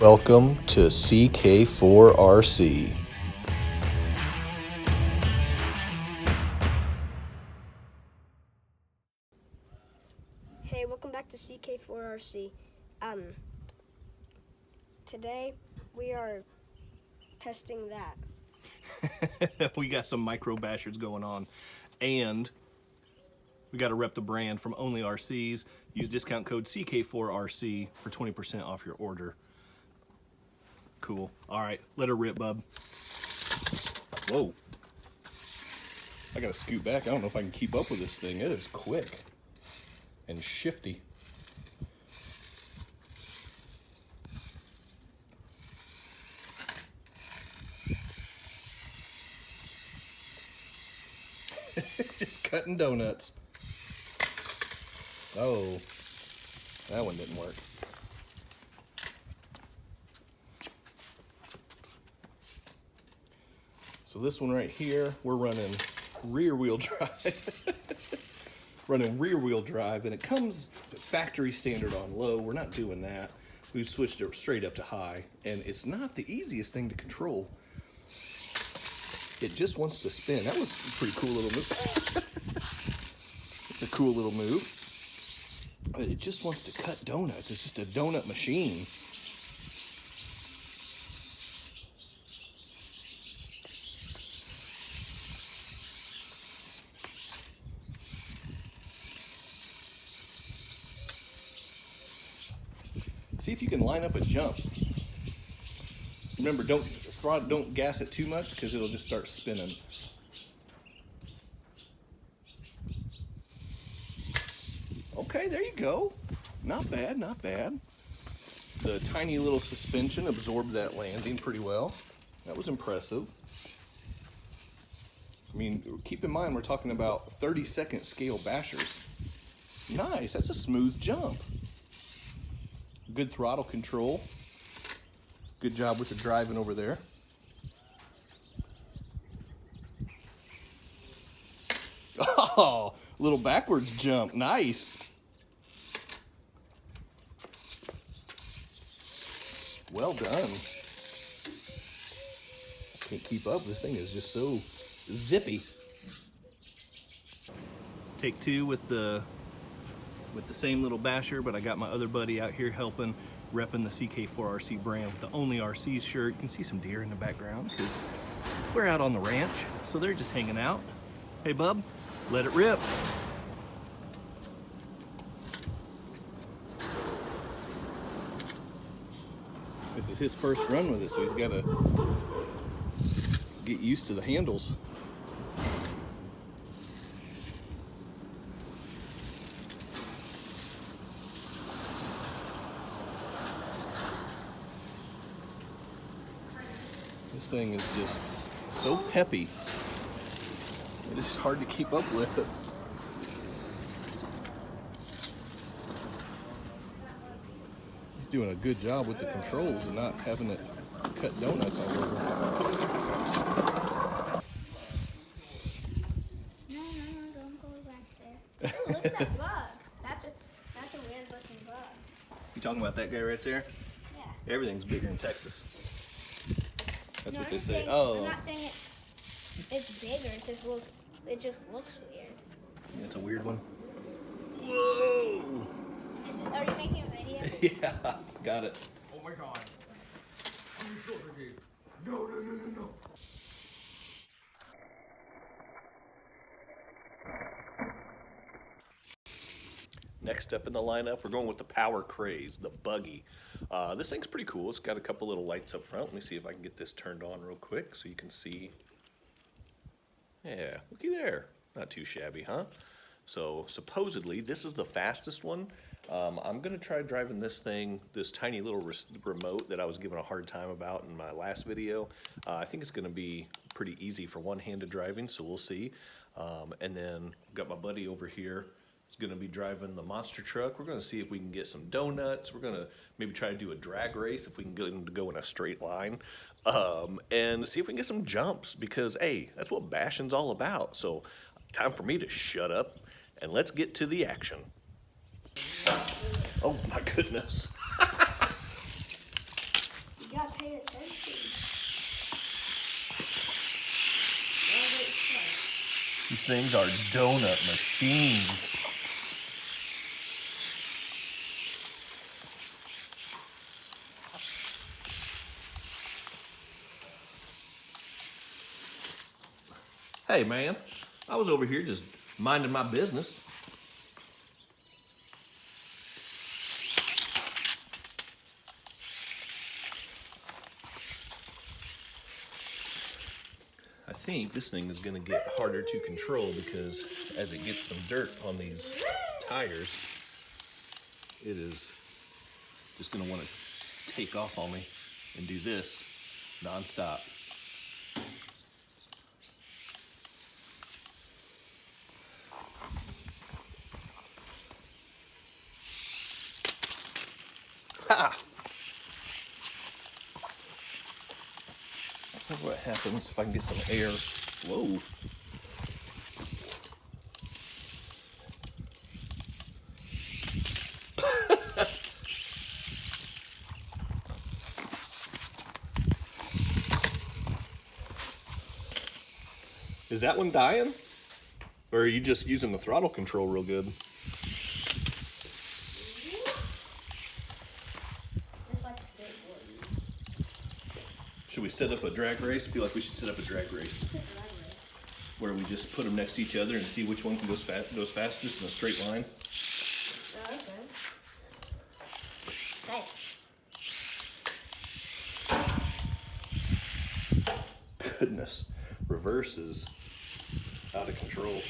Welcome to CK4RC. Hey, welcome back to CK4RC. Today we are testing that. We got some micro bashers going on, and we got to rep the brand from Only RCs. Use discount code CK4RC for 20% off your order. Cool. All right, let her rip, bub. Whoa. I gotta scoot back. I don't know if I can keep up with this thing. It is quick and shifty. Just cutting donuts. Oh, that one didn't work. So this one right here, we're running rear wheel drive. Running rear wheel drive, and it comes factory standard on low. We're not doing that. We've switched it straight up to high, and it's not the easiest thing to control. It just wants to spin. That was a pretty cool little move. It's a cool little move. It just wants to cut donuts. It's just a donut machine. See if you can line up a jump. Remember, don't gas it too much because it'll just start spinning. Okay, there you go. Not bad, not bad. The tiny little suspension absorbed that landing pretty well. That was impressive. I mean, keep in mind we're talking about 30-second scale bashers. Nice, that's a smooth jump. Good throttle control. Good job with the driving over there. Oh, little backwards jump, nice. Well done. Can't keep up, this thing is just so zippy. Take two with the same little basher, but I got my other buddy out here helping, repping the CK4RC brand with the Only RCs shirt. You can see some deer in the background because we're out on the ranch, so they're just hanging out. Hey bub, let it rip. This is his first run with it, so he's got to get used to the handles. This thing is just so peppy. It is hard to keep up with. He's doing a good job with the controls and not having it cut donuts all over. No, don't go back there. Oh, look at that bug. That's a weird looking bug. You talking about that guy right there? Yeah. Everything's bigger in Texas. That's No, what they I'm say. saying, Oh, I'm not saying it's bigger. It just looks weird. it's a weird one. Whoa! Are you making a video? Yeah, got it. Oh my god. On your shoulder, Dave. No. Next up in the lineup, we're going with the Power Craze, the Buggy. This thing's pretty cool. It's got a couple little lights up front. Let me see if I can get this turned on real quick so you can see. Yeah, looky there. Not too shabby, huh? So supposedly this is the fastest one. I'm gonna try driving this thing, this tiny little remote that I was given a hard time about in my last video. I think it's gonna be pretty easy for one-handed driving, so we'll see. And then got my buddy over here. He's gonna be driving the monster truck. We're gonna see if we can get some donuts. We're gonna maybe try to do a drag race if we can get him to go in a straight line. And see if we can get some jumps because, hey, that's what bashing's all about. So time for me to shut up and let's get to the action. Oh my goodness. These things are donut machines. Hey man, I was over here just minding my business. I think this thing is gonna get harder to control because as it gets some dirt on these tires, it is just gonna wanna take off on me and do this nonstop. Ha! I wonder what happens if I can get some air. Whoa. Is that one dying? Or are you just using the throttle control real good? Just like skateboards. Should we set up a drag race? I feel like we should set up a drag race. Where we just put them next to each other and see which one can goes fastest in a straight line. Okay. Goodness, reverse is out of control.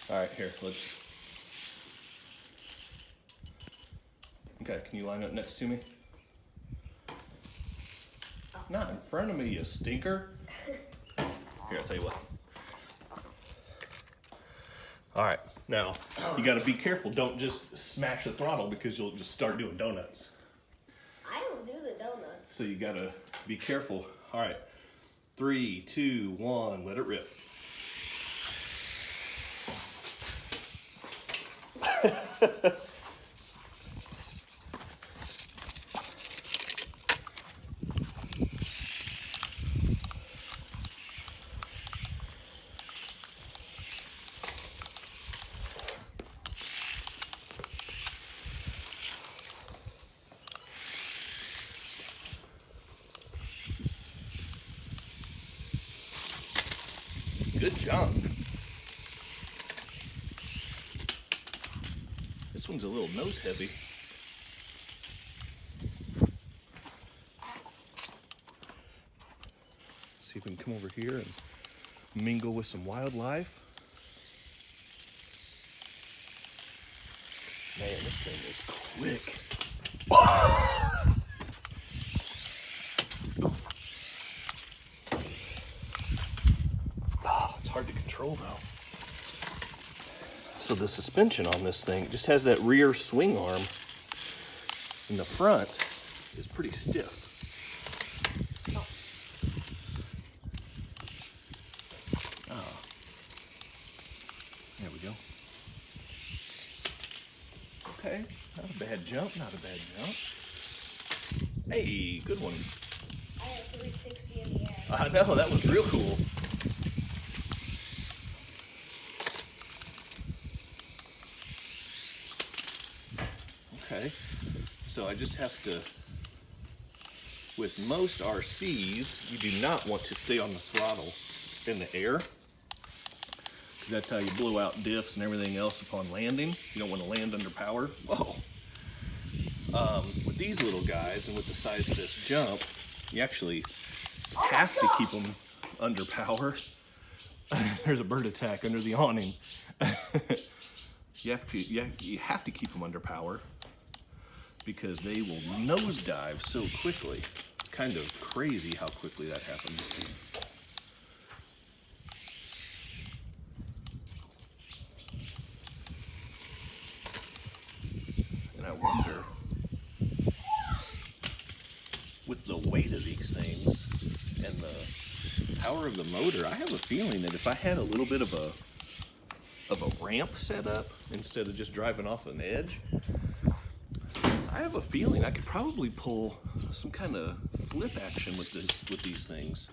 All right, here, let's. Okay, can you line up next to me? Not in front of me, you stinker. Here, I'll tell you what. All right, now, you gotta be careful. Don't just smash the throttle because you'll just start doing donuts. I don't do the donuts. So you gotta be careful. All right, 3, 2, 1, let it rip. Good job. This one's a little nose heavy. See if we can come over here and mingle with some wildlife. Man, this thing is quick. It's hard to control though. So the suspension on this thing just has that rear swing arm, and the front is pretty stiff. Oh. There we go. Okay, not a bad jump, not a bad jump. Hey, good one. I had 360 in the air. I know, that was real cool. Okay, so I just have to, with most RCs, you do not want to stay on the throttle in the air. That's how you blow out diffs and everything else upon landing. You don't want to land under power. Whoa. With these little guys and with the size of this jump, you actually have to keep them under power. There's a bird attack under the awning. You have to keep them under power because they will nosedive so quickly. It's kind of crazy how quickly that happens. And I wonder, with the weight of these things and the power of the motor, I have a feeling that if I had a little bit of a ramp set up instead of just driving off an edge, I have a feeling I could probably pull some kind of flip action with these things,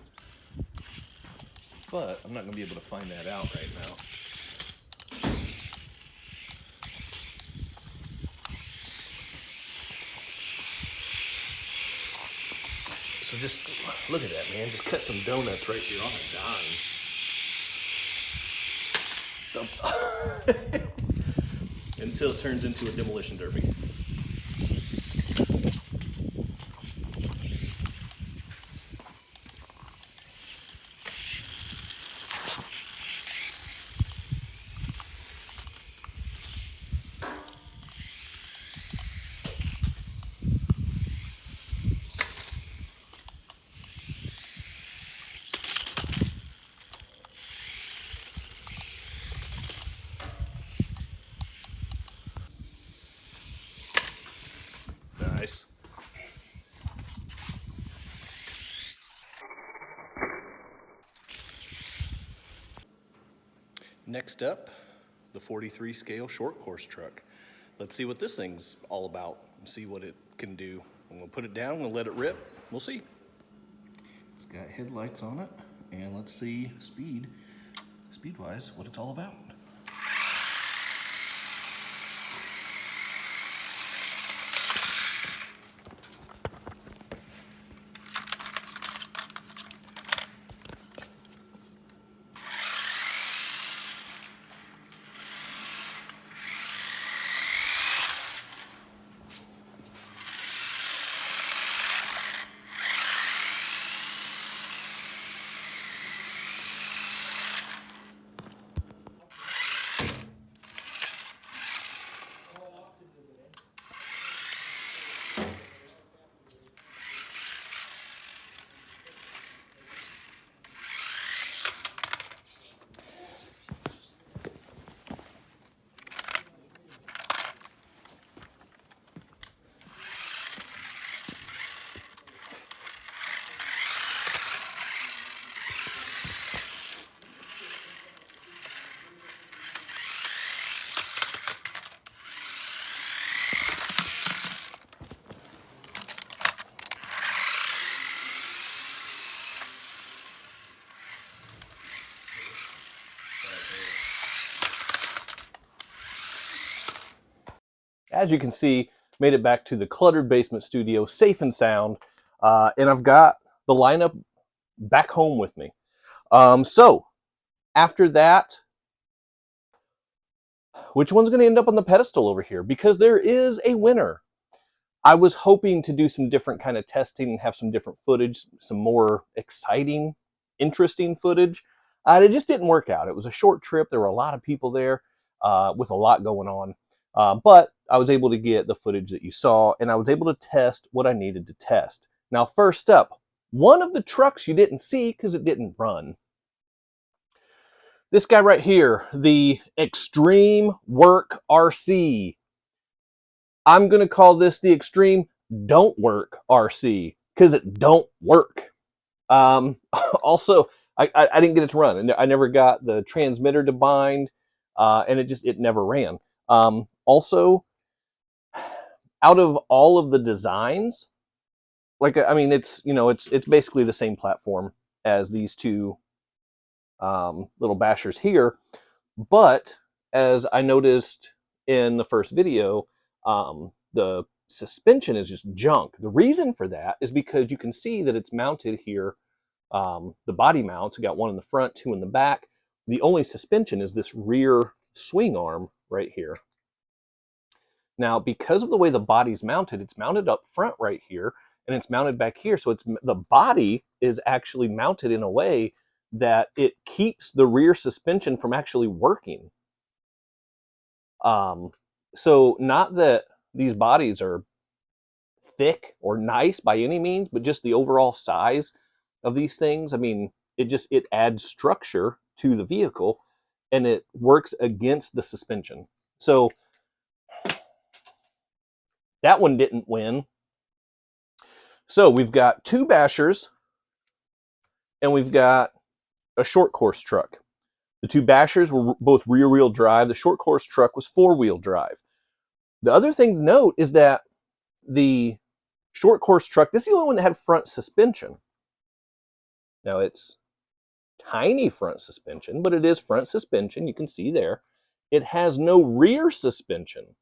but I'm not going to be able to find that out right now. So just look at that, man. Just cut some donuts right here on a dime. Until it turns into a demolition derby. Nice. Next up, the 43 scale short course truck. Let's see what this thing's all about and see what it can do. I'm gonna put it down, I'm gonna let it rip. We'll see. It's got headlights on it, and let's see speed-wise, what it's all about. As you can see, made it back to the cluttered basement studio, safe and sound, and I've got the lineup back home with me. So, after that, which one's going to end up on the pedestal over here? Because there is a winner. I was hoping to do some different kind of testing and have some different footage, some more exciting, interesting footage. It just didn't work out. It was a short trip. There were a lot of people there with a lot going on. But I was able to get the footage that you saw, and I was able to test what I needed to test. Now, first up, one of the trucks you didn't see because it didn't run. This guy right here, the Extreme Work RC. I'm going to call this the Extreme Don't Work RC because it don't work. Also, I didn't get it to run, and I never got the transmitter to bind, and it never ran. Also, out of all of the designs, it's basically the same platform as these two little bashers here, but as I noticed in the first video, the suspension is just junk. The reason for that is because you can see that it's mounted here. The body mounts, got one in the front, two in the back. The only suspension is this rear swing arm right here. Now, because of the way the body's mounted, it's mounted up front right here, and it's mounted back here. So the body is actually mounted in a way that it keeps the rear suspension from actually working. So not that these bodies are thick or nice by any means, but just the overall size of these things. I mean, it adds structure to the vehicle, and it works against the suspension. So that one didn't win. So we've got two bashers, and we've got a short course truck. The two bashers were both rear-wheel drive. The short course truck was four-wheel drive. The other thing to note is that the short course truck, this is the only one that had front suspension. Now it's tiny front suspension, but it is front suspension. You can see there. It has no rear suspension.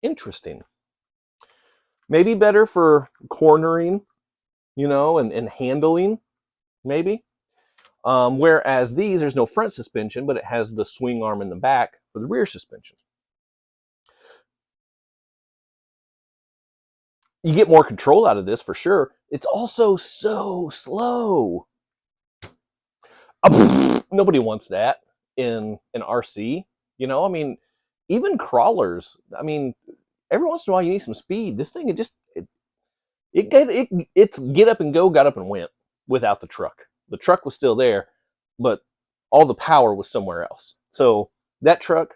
Interesting. Maybe better for cornering, you know, and handling, maybe. Whereas these, there's no front suspension, but it has the swing arm in the back for the rear suspension. You get more control out of this for sure. It's also so slow. Nobody wants that in an RC. You know, I mean, even crawlers. I mean, every once in a while you need some speed. This thing, it's get up and go, got up and went without the truck. The truck was still there, but all the power was somewhere else. So that truck,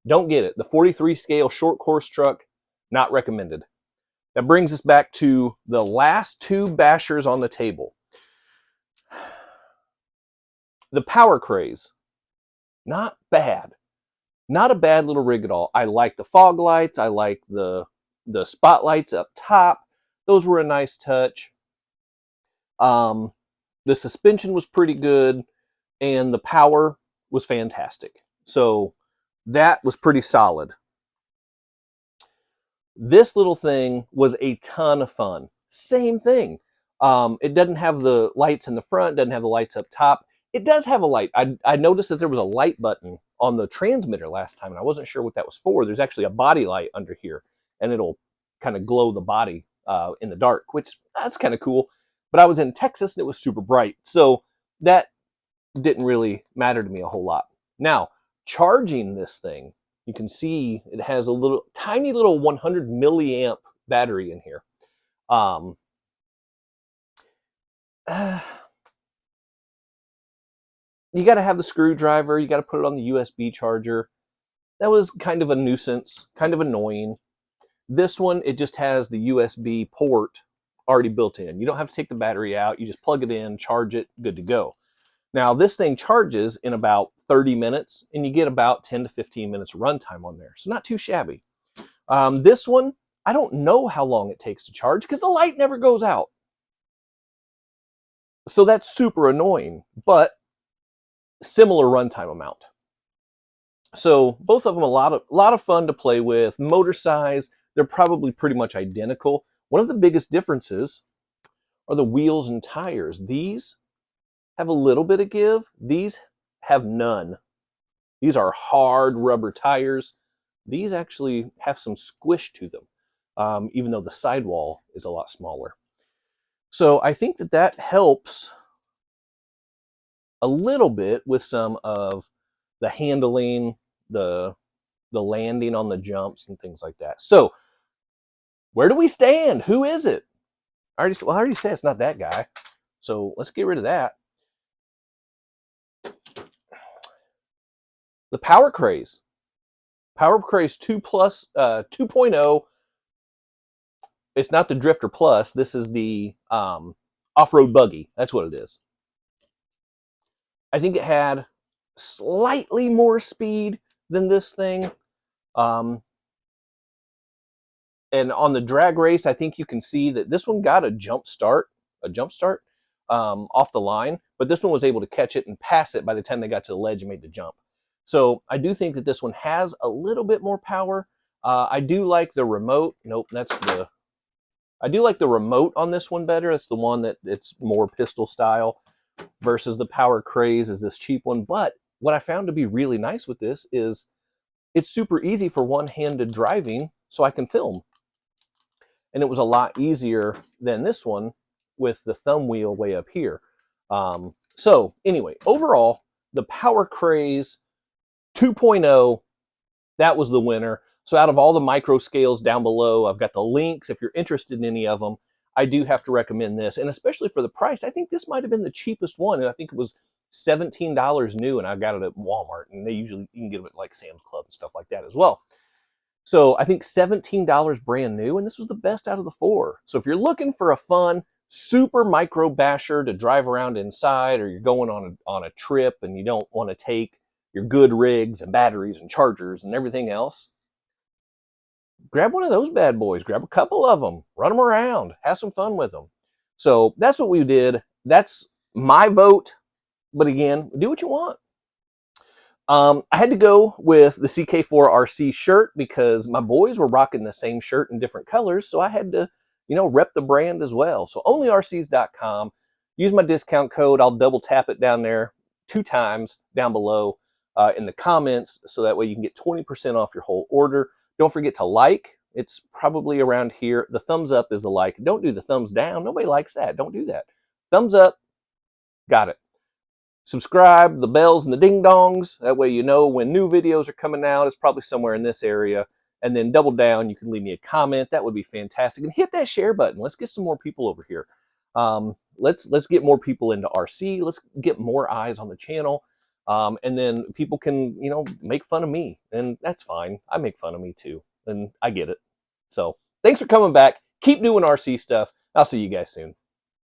don't get it. The 43 scale short course truck, not recommended. That brings us back to the last two bashers on the table. The Power Craze, not bad. Not a bad little rig at all. I like the fog lights. I like the spotlights up top. Those were a nice touch. The suspension was pretty good, and the power was fantastic. So that was pretty solid. This little thing was a ton of fun. Same thing. It doesn't have the lights in the front, doesn't have the lights up top. It does have a light. I noticed that there was a light button on the transmitter last time, and I wasn't sure what that was for. There's actually a body light under here, and it'll kind of glow the body in the dark, which that's kind of cool. But I was in Texas, and it was super bright, so that didn't really matter to me a whole lot. Now, charging this thing, you can see it has a little tiny little 100 milliamp battery in here. You got to have the screwdriver. You got to put it on the USB charger. That was kind of a nuisance, kind of annoying. This one, it just has the USB port already built in. You don't have to take the battery out. You just plug it in, charge it, good to go. Now, this thing charges in about 30 minutes, and you get about 10 to 15 minutes runtime on there. So not too shabby. This one, I don't know how long it takes to charge because the light never goes out. So that's super annoying, but similar runtime amount. So both of them a lot of fun to play with. Motor size, they're probably pretty much identical. One of the biggest differences are the wheels and tires. These have a little bit of give. These have none. These are hard rubber tires. These actually have some squish to them, even though the sidewall is a lot smaller. So I think that helps a little bit with some of the handling, the landing on the jumps and things like that. So where do we stand? Who is it? I already said it's not that guy. So let's get rid of that. The Power Craze. Power Craze 2 Plus, 2.0. It's not the Drifter Plus. This is the off-road buggy. That's what it is. I think it had slightly more speed than this thing. And on the drag race, I think you can see that this one got a jump start off the line, but this one was able to catch it and pass it by the time they got to the ledge and made the jump. So I do think that this one has a little bit more power. I do like the remote. Nope, I do like the remote on this one better. It's the one that it's more pistol style versus the Power Craze is this cheap one. But what I found to be really nice with this is it's super easy for one-handed driving, so I can film. And it was a lot easier than this one with the thumb wheel way up here. So anyway, overall, the Power Craze 2.0, that was the winner. So out of all the micro scales down below, I've got the links. If you're interested in any of them, I do have to recommend this. And especially for the price, I think this might have been the cheapest one. And I think it was $17 new, and I got it at Walmart. And you can get it at like Sam's Club and stuff like that as well. So I think $17 brand new, and this was the best out of the four. So if you're looking for a fun, super micro basher to drive around inside, or you're going on a trip and you don't want to take your good rigs and batteries and chargers and everything else, grab one of those bad boys, grab a couple of them, run them around, have some fun with them. So that's what we did. That's my vote. But again, do what you want. I had to go with the CK4RC shirt because my boys were rocking the same shirt in different colors. So I had to, rep the brand as well. So onlyrcs.com. Use my discount code. I'll double tap it down there 2 times down below in the comments. So that way you can get 20% off your whole order. Don't forget to like. It's probably around here. The thumbs up is the like. Don't do the thumbs down. Nobody likes that. Don't do that. Thumbs up. Got it. Subscribe, the bells and the ding dongs. That way you know when new videos are coming out. It's probably somewhere in this area. And then double down. You can leave me a comment. That would be fantastic. And hit that share button. Let's get some more people over here. Let's get more people into RC. Let's get more eyes on the channel. And then people can, make fun of me. And that's fine. I make fun of me too. And I get it. So thanks for coming back. Keep doing RC stuff. I'll see you guys soon.